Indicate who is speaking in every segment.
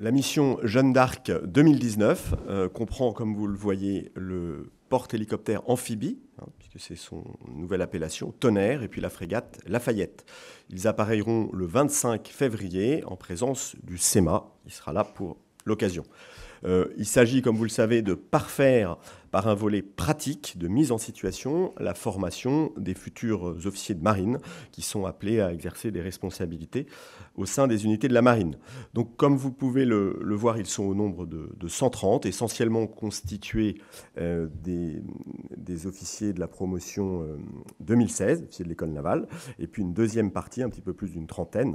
Speaker 1: La mission Jeanne d'Arc 2019 comprend, comme vous le voyez, le porte-hélicoptère amphibie, puisque c'est son nouvelle appellation, Tonnerre, et puis la frégate Lafayette. Ils appareilleront le 25 février en présence du CEMA, qui sera là pour l'occasion. Il s'agit, comme vous le savez, de parfaire par un volet pratique de mise en situation la formation des futurs officiers de marine qui sont appelés à exercer des responsabilités au sein des unités de la marine. Donc, comme vous pouvez le voir, ils sont au nombre de 130, essentiellement constitués des officiers de la promotion 2016, officiers de l'école navale, et puis une deuxième partie, un petit peu plus d'une trentaine,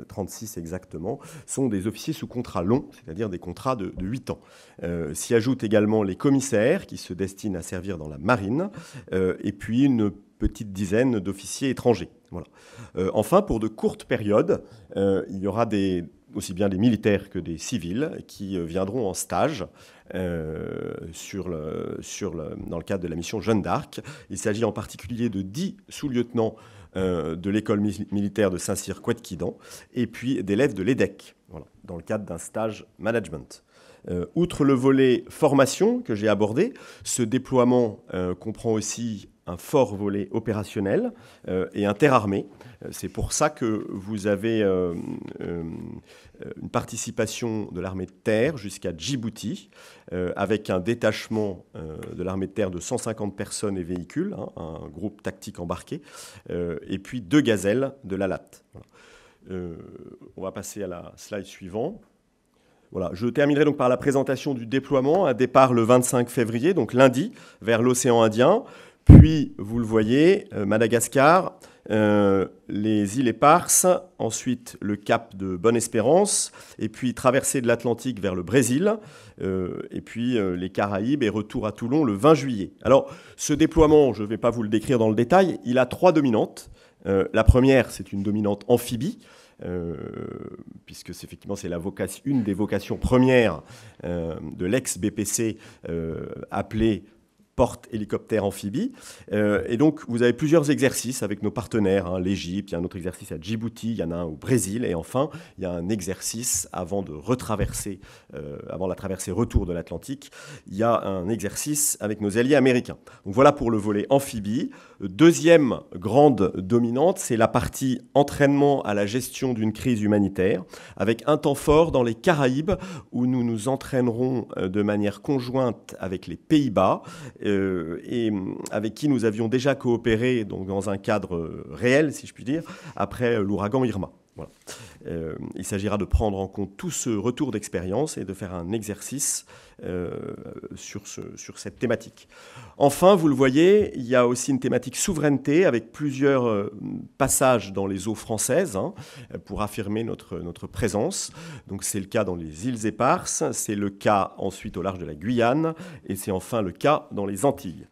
Speaker 1: 36 exactement, sont des officiers sous contrat long, c'est-à-dire des contrats de 8 ans. S'y ajoutent également les commissaires qui se destinent à servir dans la marine, et puis une petite dizaine d'officiers étrangers. Voilà. Enfin, pour de courtes périodes, il y aura aussi bien des militaires que des civils qui viendront en stage dans le cadre de la mission Jeanne d'Arc. Il s'agit en particulier de 10 sous-lieutenants de l'école militaire de Saint-Cyr-Couët-Quidan et puis d'élèves de l'EDEC, voilà, dans le cadre d'un stage management. Outre le volet formation que j'ai abordé, ce déploiement comprend aussi un fort volet opérationnel et interarmé. C'est pour ça que vous avez une participation de l'armée de terre jusqu'à Djibouti, avec un détachement de l'armée de terre de 150 personnes et véhicules, un groupe tactique embarqué, et puis 2 gazelles de l'ALAT. Voilà. On va passer à la slide suivante. Voilà, je terminerai donc par la présentation du déploiement, un départ le 25 février, donc lundi, vers l'océan Indien. Puis, vous le voyez, Madagascar, les îles Éparses, ensuite le cap de Bonne-Espérance, et puis traversée de l'Atlantique vers le Brésil, et puis les Caraïbes et retour à Toulon le 20 juillet. Alors, ce déploiement, je ne vais pas vous le décrire dans le détail, il a 3 dominantes. La première, c'est une dominante amphibie, puisque effectivement c'est une des vocations premières de l'ex-BPC appelée porte-hélicoptère amphibie. Et donc, vous avez plusieurs exercices avec nos partenaires, l'Égypte, il y a un autre exercice à Djibouti, il y en a un au Brésil, et enfin, il y a un exercice avant la traversée retour de l'Atlantique, il y a un exercice avec nos alliés américains. Donc voilà pour le volet amphibie. Deuxième grande dominante, c'est la partie entraînement à la gestion d'une crise humanitaire, avec un temps fort dans les Caraïbes, où nous nous entraînerons de manière conjointe avec les Pays-Bas, et avec qui nous avions déjà coopéré donc dans un cadre réel, si je puis dire, après l'ouragan Irma. Voilà. Il s'agira de prendre en compte tout ce retour d'expérience et de faire un exercice sur cette thématique. Enfin, vous le voyez, il y a aussi une thématique souveraineté avec plusieurs passages dans les eaux françaises pour affirmer notre présence. Donc c'est le cas dans les îles Éparses, c'est le cas ensuite au large de la Guyane et c'est enfin le cas dans les Antilles.